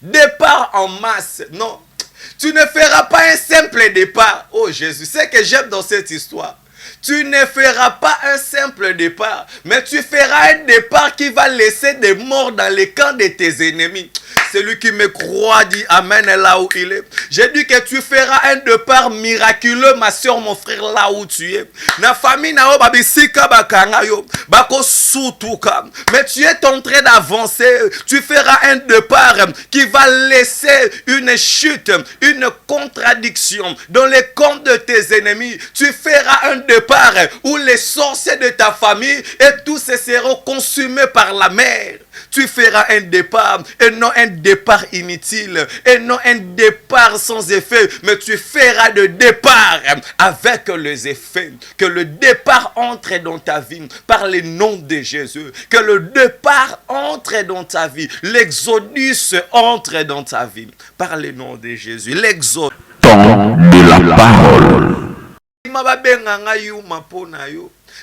Départ en masse. Non. Tu ne feras pas un simple départ. Oh Jésus, c'est que j'aime dans cette histoire. Tu ne feras pas un simple départ, mais tu feras un départ qui va laisser des morts dans les camps de tes ennemis. Celui qui me croit dit Amen là où il est. J'ai dit que tu feras un départ miraculeux, ma soeur, mon frère, là où tu es. Na famille na o babisika bakanga yo, bako sutuka. Mais tu es en train d'avancer. Tu feras un départ qui va laisser une chute, une contradiction dans les camps de tes ennemis. Tu feras un départ où les sorciers de ta famille et tous ces seront consumés par la mer. Tu feras un départ et non un départ inutile et non un départ sans effet, mais tu feras de départ avec les effets. Que le départ entre dans ta vie par le nom de Jésus. Que le départ entre dans ta vie. L'exodus entre dans ta vie par le nom de Jésus. L'exodus. Temps de la parole.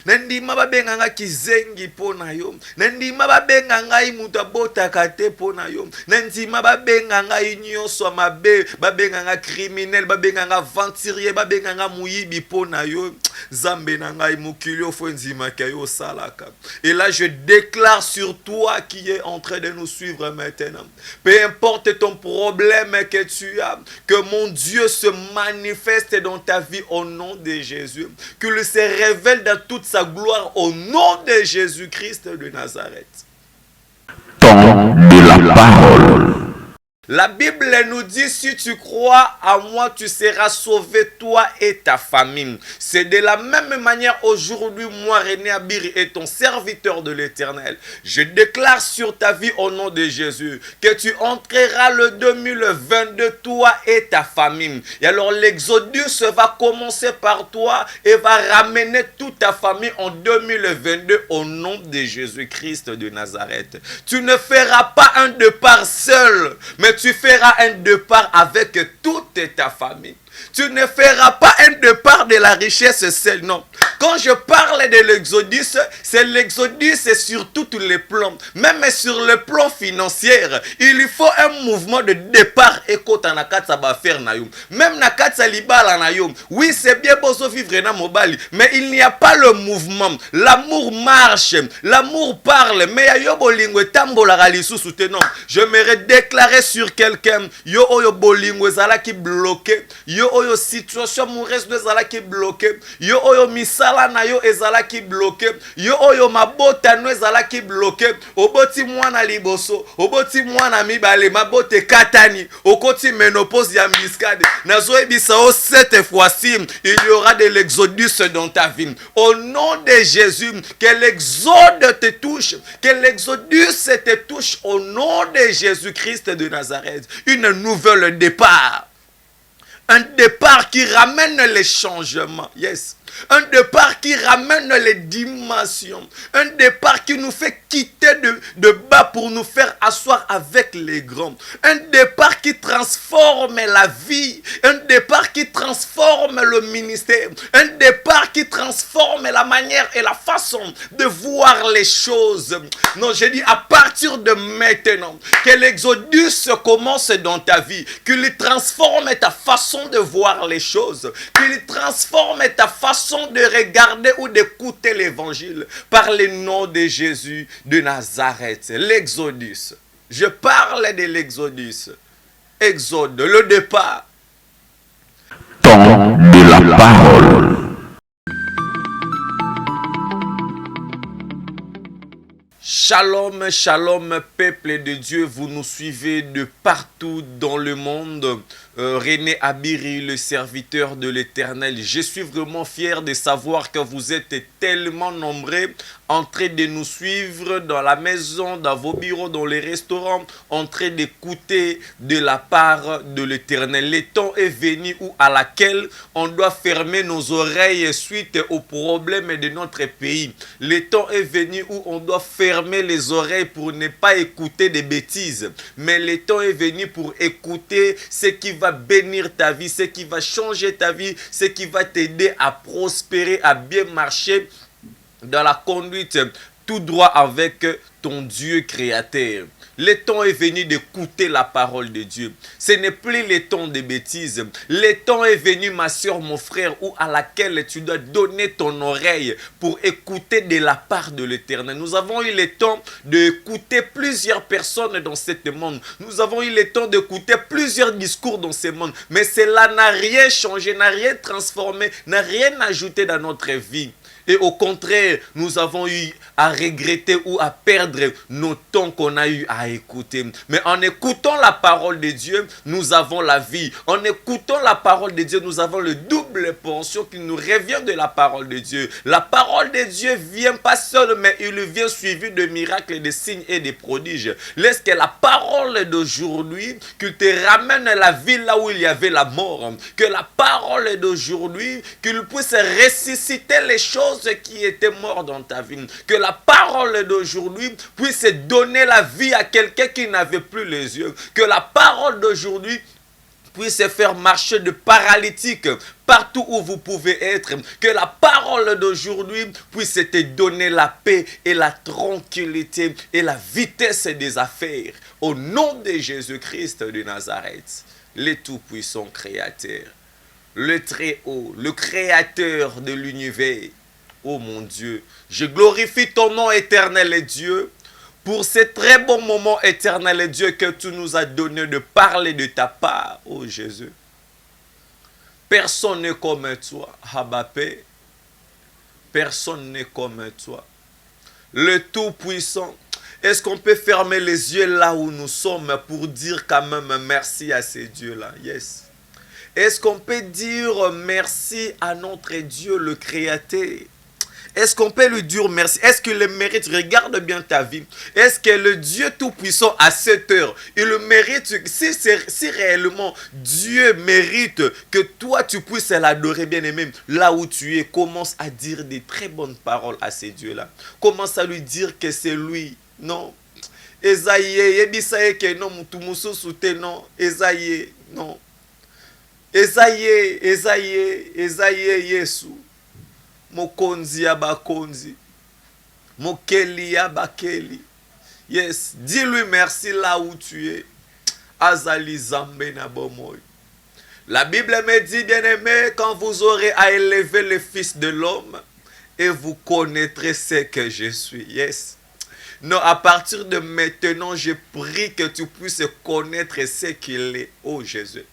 Nandima babenganga kizengi pona yo. Nandima babenganga imutabota kate pona yo. Nandima babenganga nyonso mabe, babenganga criminel, babenganga aventurier, babenganga muyibi pona yo. Zambe nanga imukili ofenzima kayo salaka. Et là je déclare sur toi qui est en train de nous suivre maintenant. Peu importe ton problème que tu as, que mon Dieu se manifeste dans ta vie au nom de Jésus. Qu'il se révèle dans toute sa gloire au nom de Jésus-Christ de Nazareth. Temps de la parole. La Bible nous dit, si tu crois à moi, tu seras sauvé, toi et ta famille. C'est de la même manière aujourd'hui, moi, René Abiri, et ton serviteur de l'Éternel. Je déclare sur ta vie au nom de Jésus que tu entreras le 2022, toi et ta famille. Et alors l'exodus va commencer par toi et va ramener toute ta famille en 2022 au nom de Jésus-Christ de Nazareth. Tu ne feras pas un départ seul, mais tu feras un départ avec toute ta famille. Tu ne feras pas un départ de la richesse seul, non. Quand je parle de l'exodus, c'est l'exodus sur tous les plans. Même sur le plan financier, il faut un mouvement de départ. Même nakatsa libala na yo. Oui, c'est bien pour vivre na mobali, mais il n'y a pas le mouvement. L'amour marche, l'amour parle, mais yo bolingo tambola galisusu te non. Je me déclarer sur quelqu'un, yo oyo bolingo zala qui bloqué, yo oyo situation amoureuse de zala qui bloqué, yo oyo misala na yo ezala qui bloqué, yo oyo mabota no ezala qui bloqué, oboti mwana liboso, oboti mwana mibale, mabote katani, okoti menopause ya miskade. Nazo ebisa o cette fois-ci, il y aura de l'exodus dans ta vie. Au nom de Jésus, que l'exode te touche, que l'exodus te touche au nom de Jésus-Christ de Nazareth. Une nouvelle départ. Un départ qui ramène les changements. Yes. Un départ qui ramène les dimensions. Un départ qui nous fait quitter de bas pour nous faire asseoir avec les grands. Un départ qui transforme la vie. Un départ qui transforme le ministère. Un départ qui transforme la manière et la façon de voir les choses. Non, j'ai dit à partir de maintenant, que l'exodus commence dans ta vie. Qu'il transforme ta façon de voir les choses. Qu'il transforme ta façon de regarder ou d'écouter l'évangile par le nom de Jésus de Nazareth. L'exodus. Je parle de l'exodus. Exode, le départ. Temps de la parole. Shalom, shalom, peuple de Dieu, vous nous suivez de partout dans le monde. René Abiri, le serviteur de l'Éternel. Je suis vraiment fier de savoir que vous êtes tellement nombreux en train de nous suivre dans la maison, dans vos bureaux, dans les restaurants, en train d'écouter de la part de l'Éternel. Le temps est venu où à laquelle on doit fermer nos oreilles suite aux problèmes de notre pays. Le temps est venu où on doit fermer les oreilles pour ne pas écouter des bêtises. Mais le temps est venu pour écouter ce qui va bénir ta vie, ce qui va changer ta vie, ce qui va t'aider à prospérer, à bien marcher dans la conduite. tout droit avec ton Dieu créateur. Le temps est venu d'écouter la parole de Dieu. Ce n'est plus le temps de bêtises. Le temps est venu, ma soeur, mon frère, où à laquelle tu dois donner ton oreille pour écouter de la part de l'Éternel. Nous avons eu le temps d'écouter plusieurs personnes dans ce monde. Nous avons eu le temps d'écouter plusieurs discours dans ce monde. Mais cela n'a rien changé, n'a rien transformé, n'a rien ajouté dans notre vie. Et au contraire, nous avons eu à regretter ou à perdre nos temps qu'on a eu à écouter. Mais en écoutant la parole de Dieu, nous avons la vie. En écoutant la parole de Dieu, nous avons le double portion qui nous revient de la parole de Dieu. La parole de Dieu vient pas seule, mais il vient suivi de miracles, de signes et de prodiges. Laisse que la parole d'aujourd'hui, qu'il te ramène à la vie là où il y avait la mort. Que la parole d'aujourd'hui, qu'il puisse ressusciter les choses qui étaient morts dans ta vie. Que la parole d'aujourd'hui puisse donner la vie à quelqu'un qui n'avait plus les yeux. Que la parole d'aujourd'hui puisse faire marcher de paralytiques partout où vous pouvez être. Que la parole d'aujourd'hui puisse te donner la paix et la tranquillité et la vitesse des affaires. Au nom de Jésus-Christ de Nazareth, le tout-puissant créateur, le Très-Haut, le créateur de l'univers. Oh mon Dieu, je glorifie ton nom éternel et Dieu pour ce très bon moment éternel et Dieu que tu nous as donné de parler de ta part, oh Jésus. Personne n'est comme toi, Habapé. Personne n'est comme toi. Le Tout-Puissant. Est-ce qu'on peut fermer les yeux là où nous sommes pour dire quand même merci à ces dieux-là? Yes. Est-ce qu'on peut dire merci à notre Dieu, le Créateur? Est-ce qu'on peut lui dire merci? Est-ce qu'il le mérite? Regarde bien ta vie. Est-ce que le Dieu Tout-Puissant à cette heure, il le mérite? Si réellement Dieu mérite que toi tu puisses l'adorer, bien aimé, là où tu es, commence à dire des très bonnes paroles à ces dieux-là. Commence à lui dire que c'est lui. Non. Esaïe, Ebisaïe, que non, Mutumususute, non. Esaïe, non. Esaïe, Yesu. Mokonzi abakonzi. Mokeli abakeli. Yes, dis-lui merci là où tu es. Azali zambe na bomoy. La Bible me dit, bien aimé, quand vous aurez à élever le Fils de l'homme, et vous connaîtrez ce que je suis. Yes. Non, à partir de maintenant, je prie que tu puisses connaître ce qu'il est. Oh Jésus.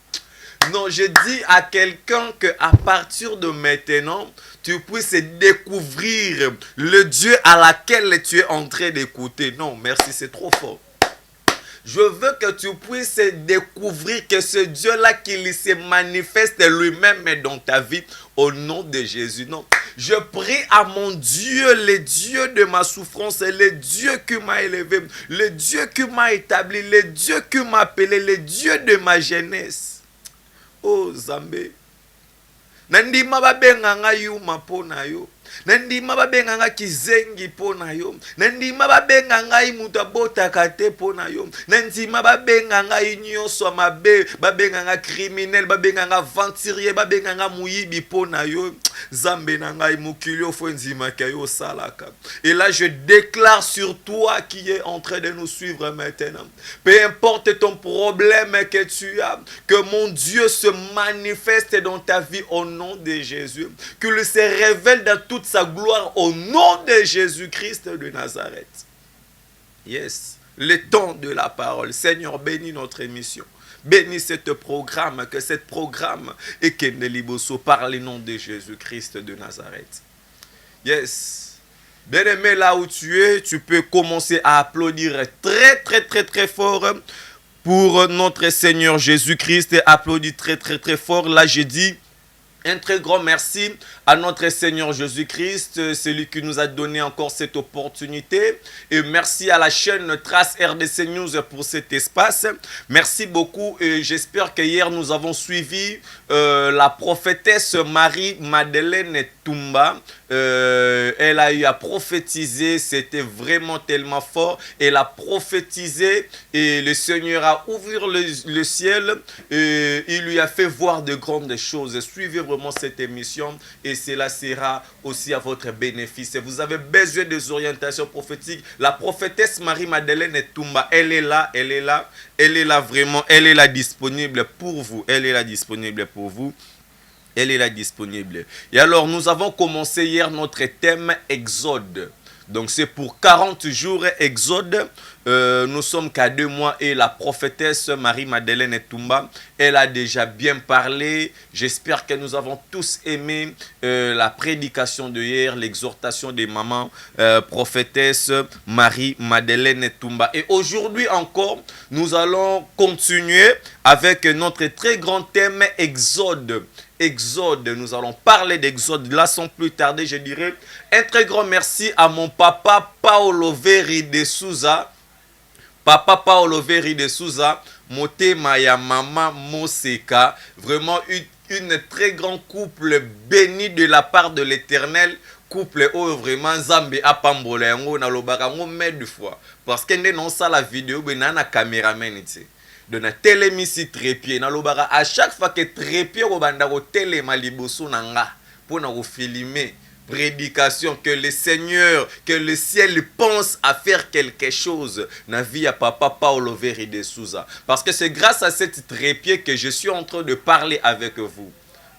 Non, je dis à quelqu'un qu'à partir de maintenant, tu puisses découvrir le Dieu à laquelle tu es en train d'écouter. Non, merci, c'est trop fort. Je veux que tu puisses découvrir que ce Dieu-là, qu'il se manifeste lui-même dans ta vie au nom de Jésus. Non, je prie à mon Dieu, le Dieu de ma souffrance, le Dieu qui m'a élevé, le Dieu qui m'a établi, le Dieu qui m'a appelé, le Dieu de ma jeunesse. Oh Zambé, nandima babenganga yuma pona yo, nandima babenganga kizengi pona yo, nandima babenganga imutabota kate pona yo, nandima babenganga nyonso mabe, babenganga criminel, babenganga aventurier, babenganga muyibi pona yo. Zambé nanga imukilio fwenzima kayo salaka. Et là je déclare sur toi qui est en train de nous suivre maintenant. Peu importe ton problème que tu as, que mon Dieu se manifeste dans ta vie au nom de Jésus. Qu'il se révèle dans toute sa gloire au nom de Jésus-Christ de Nazareth. Yes, le temps de la parole. Seigneur, bénis notre émission. Bénis ce programme, que ce programme et que Neliboso par le nom de Jésus-Christ de Nazareth. Yes. Bien aimé, là où tu es, tu peux commencer à applaudir très fort pour notre Seigneur Jésus-Christ. Applaudis très fort. Là, j'ai dit un très grand merci à notre Seigneur Jésus-Christ, celui qui nous a donné encore cette opportunité. Et merci à la chaîne Trace RDC News pour cet espace. Merci beaucoup et j'espère que hier nous avons suivi la prophétesse Marie-Madeleine Toumba. Elle a eu à prophétiser, c'était vraiment tellement fort. Elle a prophétisé et le Seigneur a ouvert le ciel et il lui a fait voir de grandes choses. Suivez vraiment cette émission et cela sera aussi à votre bénéfice. Vous avez besoin des orientations prophétiques. La prophétesse Marie-Madeleine Etumba, elle est là, elle est là, elle est là vraiment, elle est là disponible pour vous. Elle est là disponible pour vous. Elle est là disponible. Et alors, nous avons commencé hier notre thème Exode. Donc, c'est pour 40 jours Exode. Nous sommes qu'à 2 mois et la prophétesse Marie-Madeleine Etumba, elle a déjà bien parlé. J'espère que nous avons tous aimé la prédication de hier, l'exhortation des mamans, prophétesse Marie-Madeleine Etumba. Et aujourd'hui encore, nous allons continuer avec notre très grand thème Exode. Exode, nous allons parler d'Exode. Là, sans plus tarder, je dirais un très grand merci à mon papa Paolo Veri de Souza. Papa Paolo Veri de Souza, motema ya maman Moseka. Vraiment une très grande couple béni de la part de l'Éternel. Couple où vraiment Zambé a pambolé yango na lobaka ngo de fois. Parce que non ça la vidéo ben na caméraman ici. De na télémisi trépied na lobaka à chaque fois que trépied ko banda ko téléma liboso nanga pour na ko filmer prédication que le Seigneur, que le ciel pense à faire quelque chose na vie à papa Paolo Veri de Souza. Parce que c'est grâce à cette trépied que je suis en train de parler avec vous.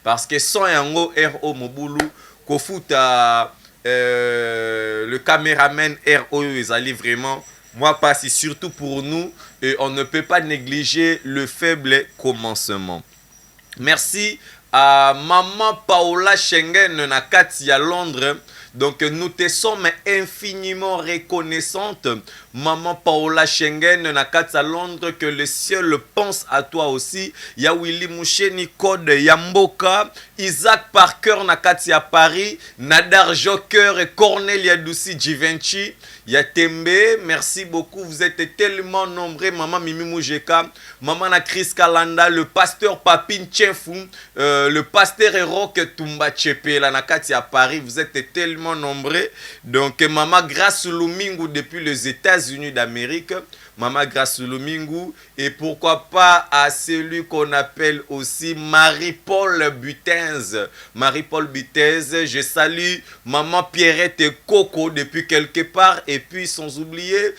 Parce que sans yango R.O. Mobulu kofuta le caméraman R.O. Ezali vraiment moi pas si surtout pour nous et on ne peut pas négliger le faible commencement. Merci à maman Paola Schengen na kati à Londres. Donc nous te sommes infiniment reconnaissantes. Maman Paola Schengen na kati à Londres, que le ciel pense à toi aussi. Ya Willy Moucheni Code Yamboka, Isaac Parker na kati à Paris, Nadar Joker et Cornelia Douci Givenchy. Ya Tembe, merci beaucoup, vous êtes tellement nombreux. Maman Mimi Moujeka, maman na Chris Kalanda, le pasteur Papin Tchefou, le pasteur Roque Tumba Tchepe, la nakati à Paris, vous êtes tellement nombreux. Donc maman Grace Lumingu depuis les États-Unis d'Amérique, maman Grace Lumingu, et pourquoi pas à celui qu'on appelle aussi Marie-Paul Butenz. Marie-Paul Butenz, je salue maman Pierrette Coco depuis quelque part, et puis sans oublier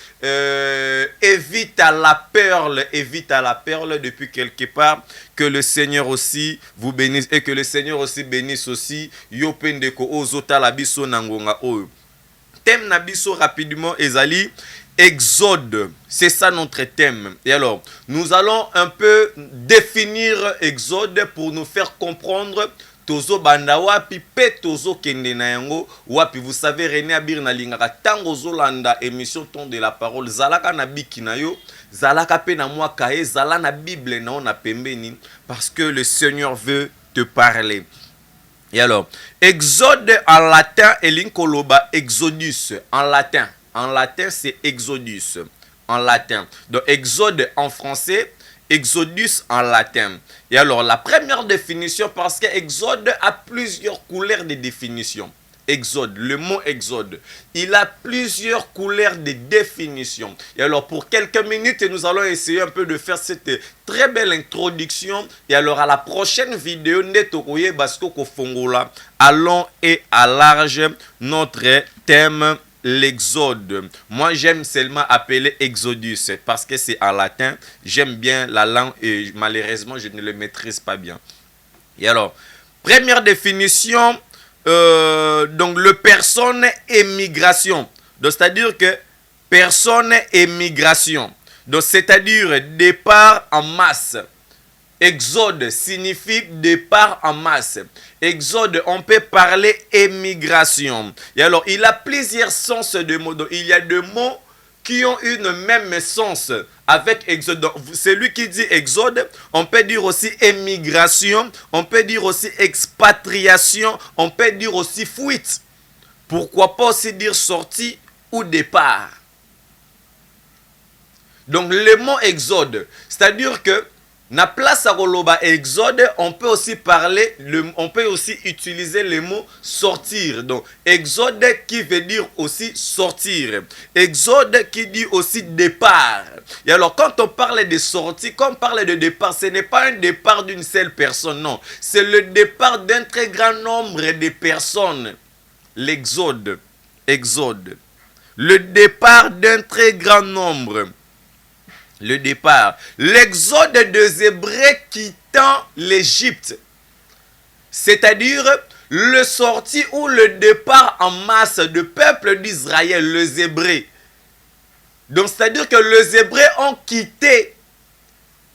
évite à la perle depuis quelque part. Que le Seigneur aussi vous bénisse et que le Seigneur aussi bénisse aussi Yopendeko Ozota Labiso Nangonga Oyo. Thème Nabiso rapidement Ezali Exode, c'est ça notre thème. Et alors, nous allons un peu définir Exode pour nous faire comprendre Tozo banda wapi pe tozo kende na yango wapi. Vous savez René Abir na lingaka tango zolanda émission Ton de la parole zalaka na biki na yo zalaka pe na mwa kae zala na Bible na on a pembeni parce que le Seigneur veut te parler. Et alors, Exode en latin elinkoloba Exodus en latin. En latin c'est Exodus en latin. Donc Exode en français, Exodus en latin. Et alors, la première définition, parce que Exode a plusieurs couleurs de définition. Exode, le mot Exode, il a plusieurs couleurs de définition. Et alors, pour quelques minutes, nous allons essayer un peu de faire cette très belle introduction. Et alors, à la prochaine vidéo, allons et à large notre thème l'Exode. Moi, j'aime seulement appeler Exodus parce que c'est en latin. J'aime bien la langue et malheureusement, je ne le maîtrise pas bien. Et alors, première définition, donc le personne et migration. Donc, c'est-à-dire que personne et migration. Donc, c'est-à-dire départ en masse. Exode signifie départ en masse. Exode, on peut parler émigration. Et alors, il a plusieurs sens de mots. Donc, il y a deux mots qui ont une même sens avec exode. Donc, celui qui dit exode, on peut dire aussi émigration, on peut dire aussi expatriation, on peut dire aussi fuite. Pourquoi pas aussi dire sortie ou départ. Donc, le mot exode, c'est-à-dire que Na place à Goloba Exode, on peut aussi utiliser le mot sortir. Donc, Exode qui veut dire aussi sortir. Exode qui dit aussi départ. Et alors, quand on parle de sortie, quand on parle de départ, ce n'est pas un départ d'une seule personne, non. C'est le départ d'un très grand nombre de personnes. L'exode. Exode. Le départ d'un très grand nombre. Le départ. L'exode des Hébreux quittant l'Égypte. C'est-à-dire le sortie ou le départ en masse du peuple d'Israël, les Hébreux. Donc c'est-à-dire que les Hébreux ont quitté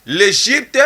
l'Égypte.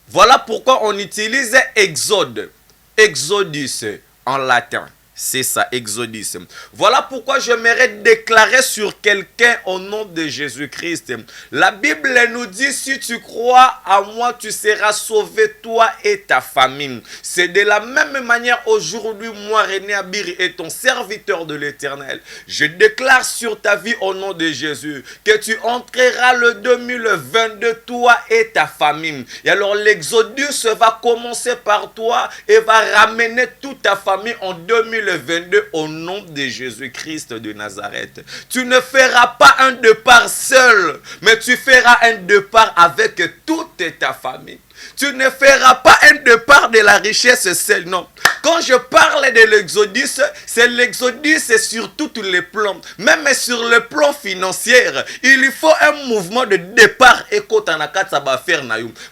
Voilà pourquoi on utilise Exode. Exodus en latin. C'est ça, Exodus. Voilà pourquoi j'aimerais déclarer sur quelqu'un au nom de Jésus-Christ. La Bible nous dit, si tu crois à moi, tu seras sauvé, toi et ta famille. C'est de la même manière aujourd'hui, moi, René Abiri, et ton serviteur de l'Éternel. Je déclare sur ta vie au nom de Jésus que tu entreras le 2022, toi et ta famille. Et alors l'Exodus va commencer par toi et va ramener toute ta famille en 2022 au nom de Jésus-Christ de Nazareth. Tu ne feras pas un départ seul, mais tu feras un départ avec toute ta famille. Tu ne feras pas un départ de la richesse seul, non. Quand je parle de l'exodus, c'est l'exodus sur tous les plans. Même sur le plan financier, il faut un mouvement de départ.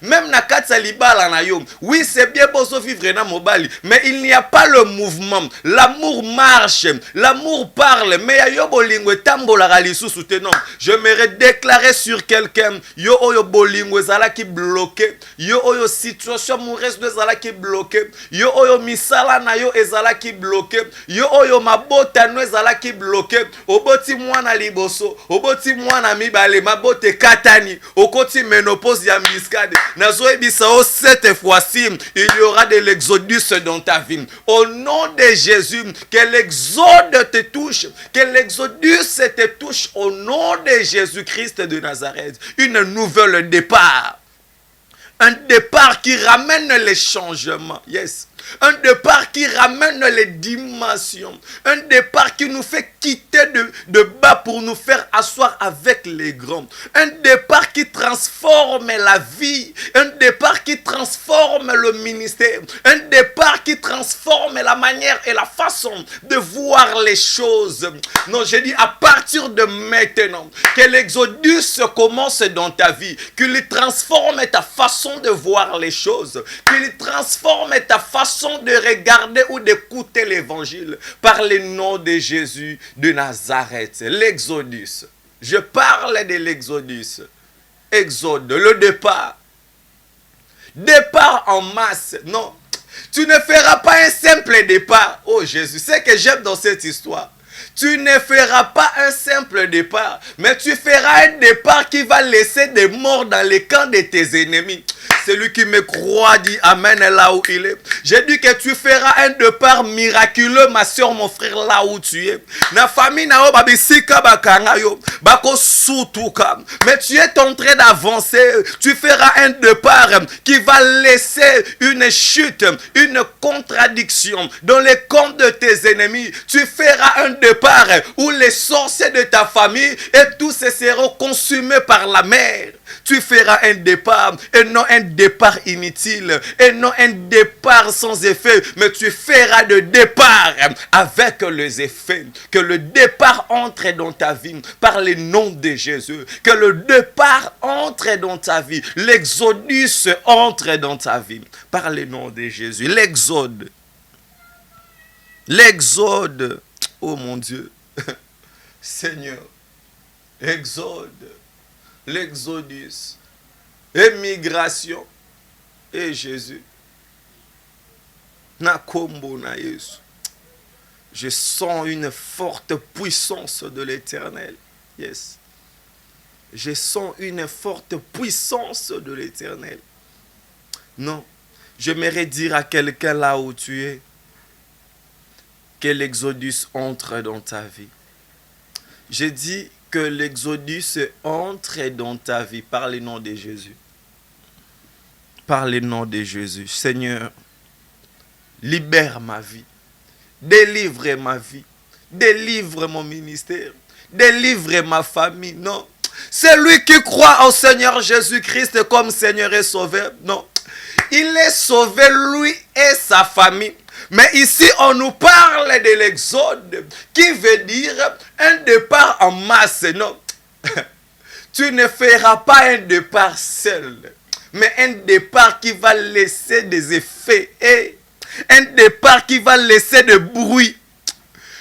Même nakatsa libala na yo. Oui, c'est bien pour se vivre dans mobile, mais il n'y a pas le mouvement. L'amour marche, l'amour parle, mais yo bolingo tambola galisusu te non. Je me déclarer sur quelqu'un, yo oyo bolingo zala qui bloqué, yo oyo situation mauvaise de zala qui bloqué, yo oyo misala na yo ezala qui bloqué, yo oyo mabota no ezala qui bloqué, oboti mwana liboso, oboti mwana mibale, mabote katani, okoti ménopause ya miskade. Nazo ebisa o cette fois-ci, il y aura de l'exodus dans ta vie. Au nom de Jésus, que l'exode te touche, que l'exodus te touche au nom de Jésus-Christ de Nazareth. Une nouvelle départ. Un départ qui ramène les changements. Yes. Un départ qui ramène les dimensions. Un départ qui nous fait quitter de bas pour nous faire asseoir avec les grands. Un départ qui transforme la vie. Un départ qui transforme le ministère. Un départ qui transforme la manière et la façon de voir les choses. Non, j'ai dit à partir de maintenant, que l'exodus commence dans ta vie. Qu'il transforme ta façon de voir les choses. Qu'il transforme ta façon de regarder ou d'écouter l'évangile par le nom de Jésus de Nazareth. L'exodus. Je parle de l'exodus. Exode, le départ. Départ en masse. Non. Tu ne feras pas un simple départ. Oh Jésus, c'est que j'aime dans cette histoire. Tu ne feras pas un simple départ, mais tu feras un départ qui va laisser des morts dans les camps de tes ennemis. Celui qui me croit dit Amen là où il est. J'ai dit que tu feras un départ miraculeux, ma soeur, mon frère, là où tu es. Na famille na o babisika bakanga yo bako sutuka. Mais tu es en train d'avancer. Tu feras un départ qui va laisser une chute, une contradiction dans les camps de tes ennemis. Tu feras un départ où les sorciers de ta famille et tous seront consumés par la mer. Tu feras un départ et non un départ inutile et non un départ sans effet, mais tu feras de départ avec les effets. Que le départ entre dans ta vie par le nom de Jésus. Que le départ entre dans ta vie. L'exodus entre dans ta vie par le nom de Jésus. L'exode. L'exode. Oh mon Dieu. Seigneur. Exode. L'exodus, émigration, et Jésus. Nakombo na Yesu. Je sens une forte puissance de l'Éternel. Yes. Je sens une forte puissance de l'Éternel. Non, j'aimerais dire à quelqu'un là où tu es que l'exodus entre dans ta vie. J'ai dit que l'exodus entre dans ta vie par le nom de Jésus. par le nom de Jésus. Seigneur, libère ma vie, délivre ma vie, délivre mon ministère, délivre ma famille. Non, c'est lui qui croit au Seigneur Jésus-Christ comme Seigneur et Sauveur. Non, il est sauvé, lui et sa famille. Mais ici, on nous parle de l'exode, qui veut dire un départ en masse. Non, tu ne feras pas un départ seul, mais un départ qui va laisser des effets, et un départ qui va laisser de bruit.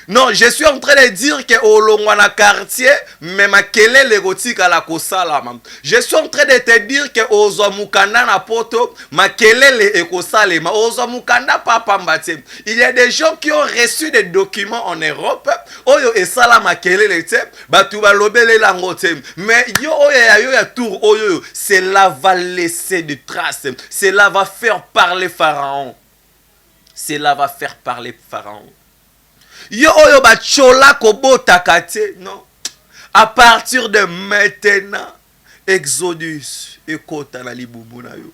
Non, je suis en train de dire que au Longwana quartier, mais ma kelele gotika la kosalama. Je suis en train de te dire que au Zomukanda na poto, ma kelele ekosalema. Au Zomukanda papa mbate. Il y a des gens qui ont reçu des documents en Europe. Oyo esala ma kelele te, batu ba lobele lango te. Mais yo ya tour oyo, cela va laisser des traces. Cela va faire parler Pharaon. Cela va faire parler Pharaon. Yo oyo ba chola kobota kate, non. À partir de maintenant, Exodus ekota na libubu na yo.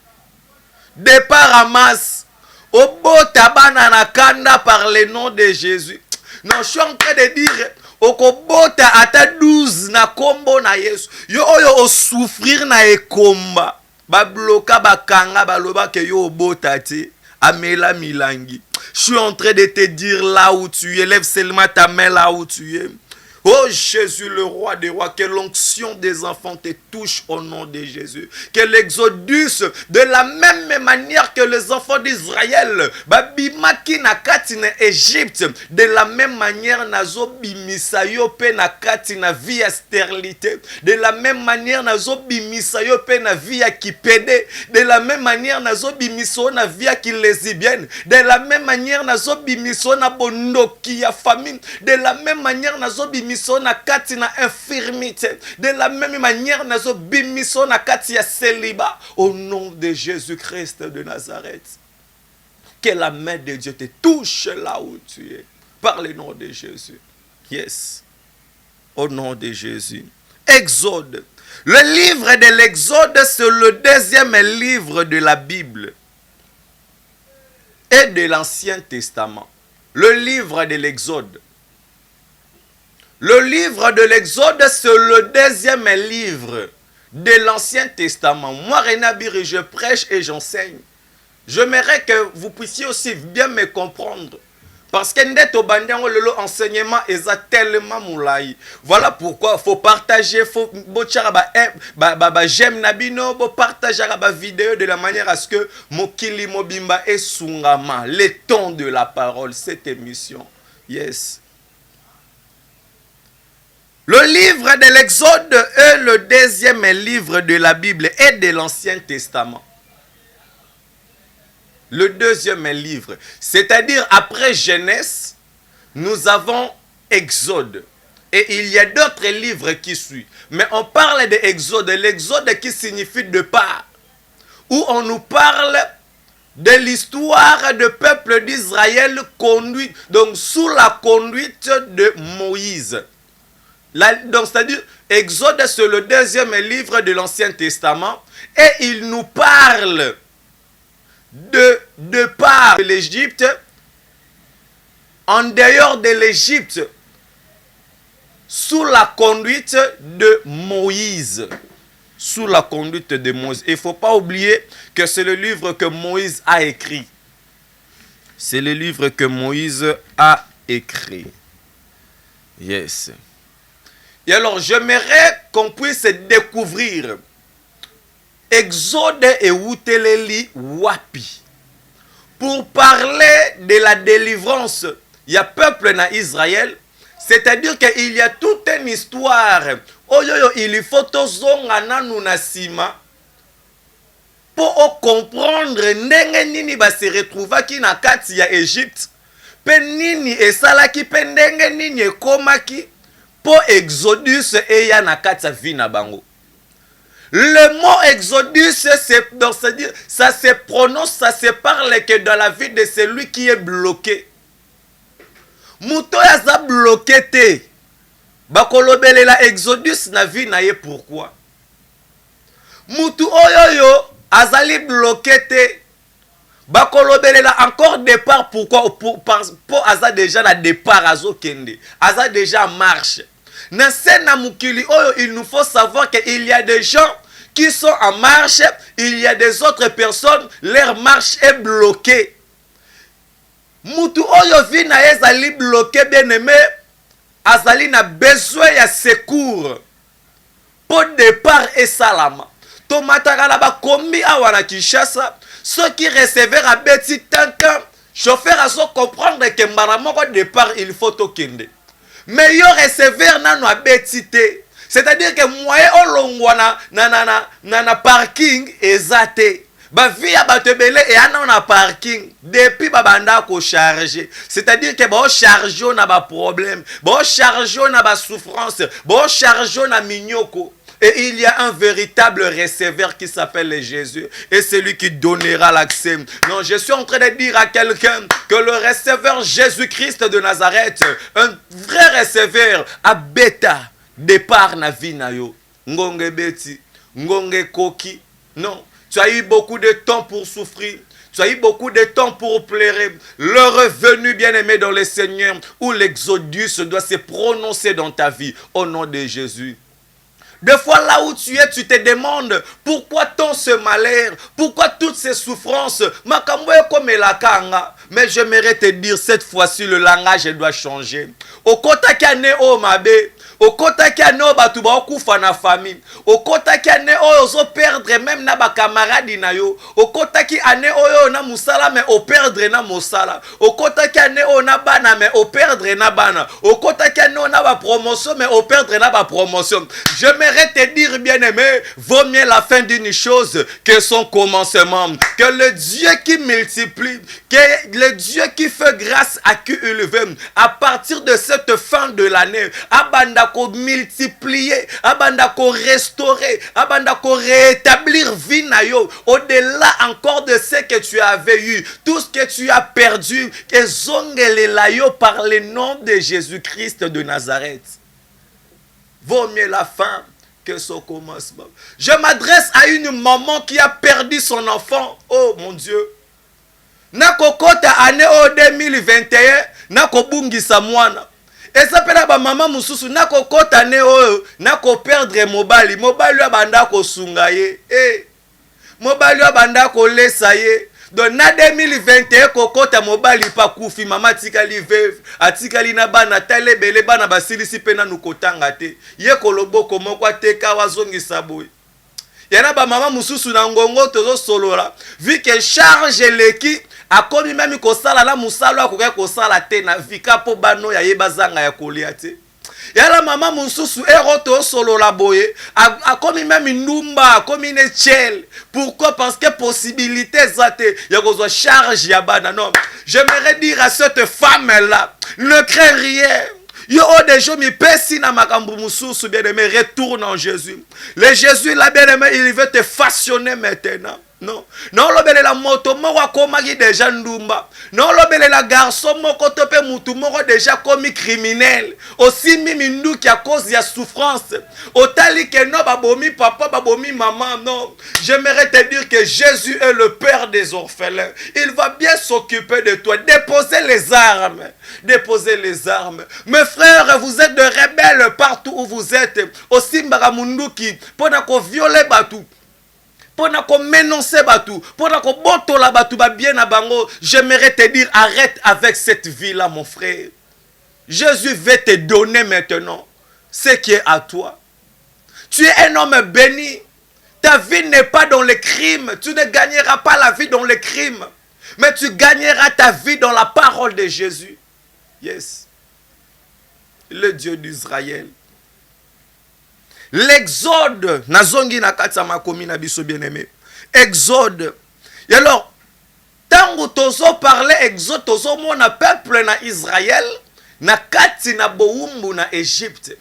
Départ à masse, obota banana kanda par le nom de Jésus. Non, je suis en train de dire, okobota ata 12 na kombo na Yesu. Yo oyo o souffrir na ekomba, ba bloka ba kanga ba loba ke yo obota te. Amela Milangi. Je suis en train de te dire là où tu es. Lève seulement ta main là où tu es. Oh Jésus, le roi des rois, que l'onction des enfants te touche au nom de Jésus. Que l'exodus, de la même manière que les enfants d'Israël, babimaki na kati na Égypte, de la même manière nazo bimisa yo pe na kati na vie à stérilité, de la même manière nazo bimisa yo pe na vie à kipede, de la même manière nazo bimiso na vie à lesbienne, de la même manière nazo bimiso na bondoki ya famine, de la même manière nazo bimiso na kati na infirmité, de la même manière nazo bimiso na kati ya célibat, au nom de Jésus-Christ de Nazareth. Que la main de Dieu te touche là où tu es, par le nom de Jésus. Yes, au nom de Jésus. Exode. Le livre de l'Exode, c'est le deuxième livre de la Bible et de l'Ancien Testament. Le livre de l'Exode. Le livre de l'Exode, c'est le deuxième livre de l'Ancien Testament. Moi, René Abiri, je prêche et j'enseigne. J'aimerais que vous puissiez aussi bien me comprendre. Parce que le enseignement est tellement moulai. Voilà pourquoi il faut partager, il faut j'aime Nabino, partager la vidéo de la manière à ce que Mokili Mobimba et Sungama, les temps de la parole, cette émission. Yes. Le livre de l'Exode est le deuxième livre de la Bible et de l'Ancien Testament. Le deuxième livre, c'est-à-dire après Genèse, nous avons Exode. Et il y a d'autres livres qui suivent. Mais on parle de Exode, l'Exode qui signifie de part, où on nous parle de l'histoire du peuple d'Israël conduit, donc sous la conduite de Moïse. Donc, c'est-à-dire, Exode, c'est le deuxième livre de l'Ancien Testament, et il nous parle de part de l'Égypte, en dehors de l'Égypte, sous la conduite de Moïse. Sous la conduite de Moïse. Il ne faut pas oublier que c'est le livre que Moïse a écrit. C'est le livre que Moïse a écrit. Yes. Et alors, j'aimerais qu'on puisse découvrir Exode et Wuteleli Wapi. Pour parler de la délivrance, il y a peuple en Israël, c'est-à-dire qu'il y a toute une histoire. Il faut tozongana nunasima pour comprendre ndenge nini ba se retrouva ki na kati ya Égypte. Pe nini esalaki pe ndenge nini ekomaki po Exodus eya na kati ya vie na bango. Le mot Exodus, c'est-à-dire, ça se prononce, ça se parle que dans la vie de celui qui est bloqué. Mouto yaza bloqué te. Bakolobele la Exodus na vie na ye pourquoi? Moutou oyoyo azali bloqué te bakolobelela encore départ. Pourquoi? Pour aza déjà na départ azokende, aza déjà en marche. Na sena mukili oyo, il nous faut savoir qu'il y a des gens qui sont en marche, il y a des autres personnes, leur marche est bloquée. Mutu oyo vi na ezali bloqué, bien aimé, azali na besoin ya secours pour départ et salama. Tomataka na ba kombi awa na Kinshasa, ceux qui recevaient à beti tantan, chauffeur a so comprendre que mbaramoko départ il faut tokende. Mais yo recevoir nano a beti te. C'est-à-dire que moyen olongwa na parking ezate. Ba via batebele et ana na parking depuis babanda ko charger. C'est-à-dire que ba charger na ba problème, ba charger na ba souffrance, ba charger na minyoko. Et il y a un véritable receveur qui s'appelle Jésus. Et c'est lui qui donnera l'accès. Non, je suis en train de dire à quelqu'un que le receveur Jésus-Christ de Nazareth, un vrai receveur, a bêta départ na vie na yo. Ngonge beti, ngonge koki. Non, tu as eu beaucoup de temps pour souffrir. Tu as eu beaucoup de temps pour pleurer. Le revenu bien-aimé dans le Seigneur, où l'exodus doit se prononcer dans ta vie. Au nom de Jésus. Des fois là où tu es, tu te demandes pourquoi tant ce malheur, pourquoi toutes ces souffrances. Mais j'aimerais te dire cette fois-ci le langage doit changer. Au kota kane o mabe, au kota kane o batu ba okufa na famille, au kota kane o ozo perdre même na ba camarade na yo, au kota ki ane o na musala mais au perdre na musala, au kota kane o na bana mais au perdre na bana, au kota kane o na ba promotion mais au perdre na ba promotion. J'aimerais te dire bien aimé, vaut mieux la fin d'une chose que son commencement. Que le Dieu qui multiplie, que le Dieu qui fait grâce à qui il veut, à partir de cette fin de l'année, abanda ko multiplier, abanda ko restaurer, abanda ko rétablir vie na yo, au-delà encore de ce que tu avais eu, tout ce que tu as perdu, que zongele la yo par le nom de Jésus-Christ de Nazareth. Vaut mieux la fin que son commencement. Je m'adresse à une maman qui a perdu son enfant. Oh mon Dieu. Nako kota ane o 2021, nako bungisa mwana. Et ça pena ba maman mususu, nako kota ane o, nako perdre mobali. Mobali wa banda ko sungaye. Mobali wa banda ko lesa ye. Donc na 2021 kokota mobali pa kufi mama tikali veuve atikali na bana tale bele bana basilisi pena nukotanga te ye koloboko moko ateka wazongisa boy yana ba mama mususu na ngongo tozo solola vu que charge leki akomi même ko sala la musalo akoka ko sala te na vika po bano ya yebazanga ya kolia te. Yala mama mususu eroto solo la boye a comme même numba comme une chel. Pourquoi? Parce que possibilité zate ya kozo charge ya bana. Non, j'aimerais dire à cette femme là, ne crains rien. Yo o de jo mi pesi na makambu mususu bien-aimé, retourne en Jésus. Le Jésus là bien-aimé, il veut te façonner maintenant. Non, non lobele la moto moko akomaki déjà ndumba. Non lobele la garçon moko tope mutu moko déjà commis criminel. Aussi mimi nduki à cause ya souffrance. Otali que non babomi papa babomi maman. Non, j'aimerais te dire que Jésus est le père des orphelins. Il va bien s'occuper de toi. Déposez les armes. Déposez les armes. Mes frères, vous êtes de rebelles partout où vous êtes. Aussi mbaramunduki pona ko violer batou. Pendant qu'on menonce batou, pendant qu'on boto la batou ba bien à bango, j'aimerais te dire arrête avec cette vie là mon frère. Jésus veut te donner maintenant ce qui est à toi. Tu es un homme béni. Ta vie n'est pas dans le crime. Tu ne gagneras pas la vie dans le crime. Mais tu gagneras ta vie dans la parole de Jésus. Yes. Le Dieu d'Israël. L'exode, nazongi na kati ma komi na biso bien-aimé. Exode. Et alors, tango tozo parler exode tozo mona peuple na Israël na kati na boumbu na Égypte.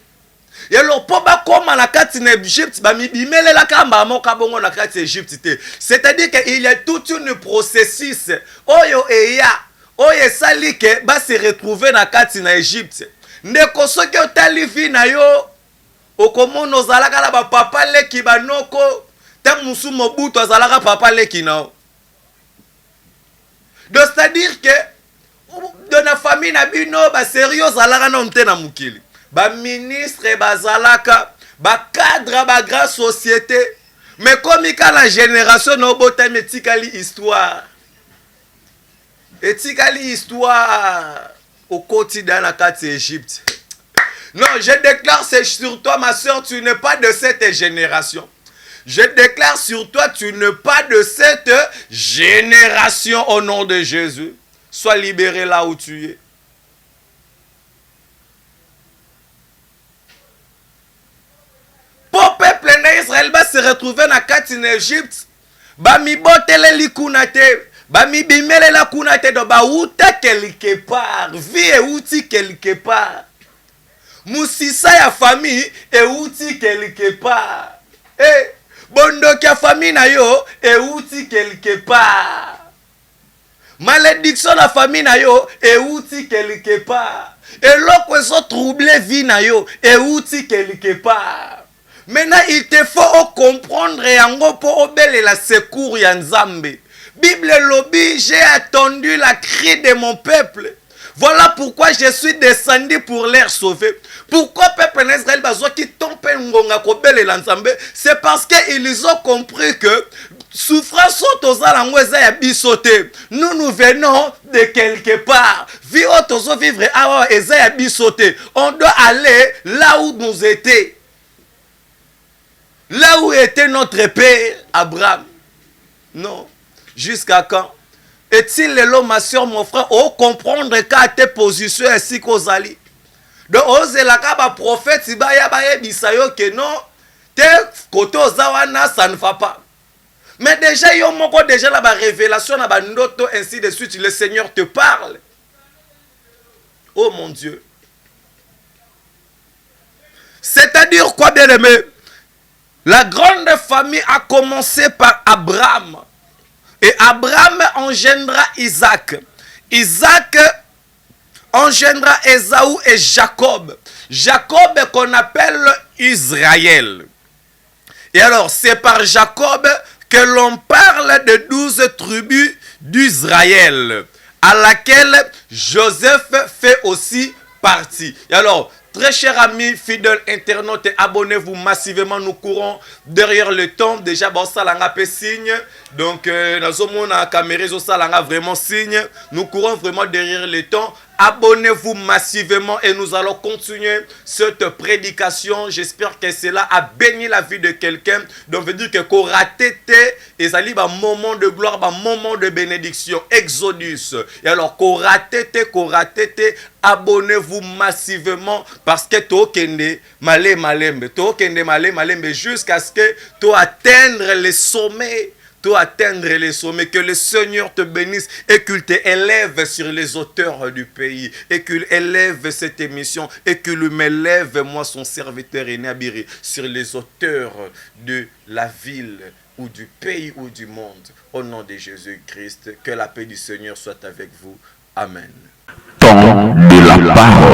Et alors po ba koma na kati na Égypte ba mibimele la kamba moka bongo na kati Égypte te. C'est-à-dire qu'il y a toute une processus oyo eya oyo sali ke ba se retrouver na kati na Égypte. Ndeko soki otali vi na yo okomono zalaka la ba papa leki banoko tant musu Mobutu azalaka papa leki nao. Donc c'est-à-dire que dans la famille na bino ba sérieux zalaka na mte na mukili. Ba ministre bazalaka, ba cadre ba grande société. Mais comme la génération no bota metikali histoire. Etikali histoire au quotidien na kati Égypte. Non, je déclare sur toi ma soeur, tu n'es pas de cette génération. Je déclare sur toi, tu n'es pas de cette génération au nom de Jésus. Sois libéré là où tu es. Pour peuple d'Israël va se retrouver dans en Égypte. Ba mi botele li kunate, ba mi bimele la kunate do ba uta quelque part, vie et outil quelque part. Musisa ya famille et outil quelque part. Eh, bondo kia famille na yo et outil quelque part. Malédiction la famille na yo et outil quelque part. Et l'autre so troublé vie na yo et outil quelque part. Maintenant il te faut comprendre yango pour obéir la secours ya Nzambe. Bible lobby, j'ai attendu la cri de mon peuple. Voilà pourquoi je suis descendu pour les sauver. Pourquoi peuple d'Israël qui tombe ngonga kobele l'Nzambe? C'est parce qu'ils ont compris que souffrance ya bisote. Nous venons de quelque part. Vivre ya bisote. On doit aller là où nous étions. Là où était notre père Abraham. Non. Jusqu'à quand? Est-il le ma soeur, mon frère, au comprendre qu'à tes positions ainsi qu'aux alliés? Donc, ose la kaba prophète, si ba ya bisayo que non, tes côtés aux awana, ça ne va pas. Mais déjà, il y a déjà la révélation, la noto, ainsi de suite, le Seigneur te parle. Oh mon Dieu. C'est-à-dire quoi, bien aimé? La grande famille a commencé par Abraham. Et Abraham engendra Isaac. Isaac engendra Ésaü et Jacob. Jacob qu'on appelle Israël. Et alors, c'est par Jacob que l'on parle de 12 tribus d'Israël, à laquelle Joseph fait aussi partie. Et alors, très chers amis, fidèles internautes, abonnez-vous massivement. Nous courons derrière le temps. Déjà, bon, ça l'a fait signe. Donc, dans la caméra, ça l'a vraiment signe. Nous courons vraiment derrière le temps. Abonnez-vous massivement et nous allons continuer cette prédication. J'espère que cela a béni la vie de quelqu'un. Donc, veut dire que Koratete, et ça un moment de gloire, un moment de bénédiction. Exodus. Et alors, Koratete, abonnez-vous massivement parce que tu kende malembe, jusqu'à ce que tu atteindre les sommets. Atteindre les sommets, que le Seigneur te bénisse et qu'il te élève sur les hauteurs du pays et qu'il élève cette émission et qu'il m'élève, moi son serviteur Enabiri, sur les hauteurs de la ville ou du pays ou du monde. Au nom de Jésus-Christ, que la paix du Seigneur soit avec vous. Amen. Temps de la parole.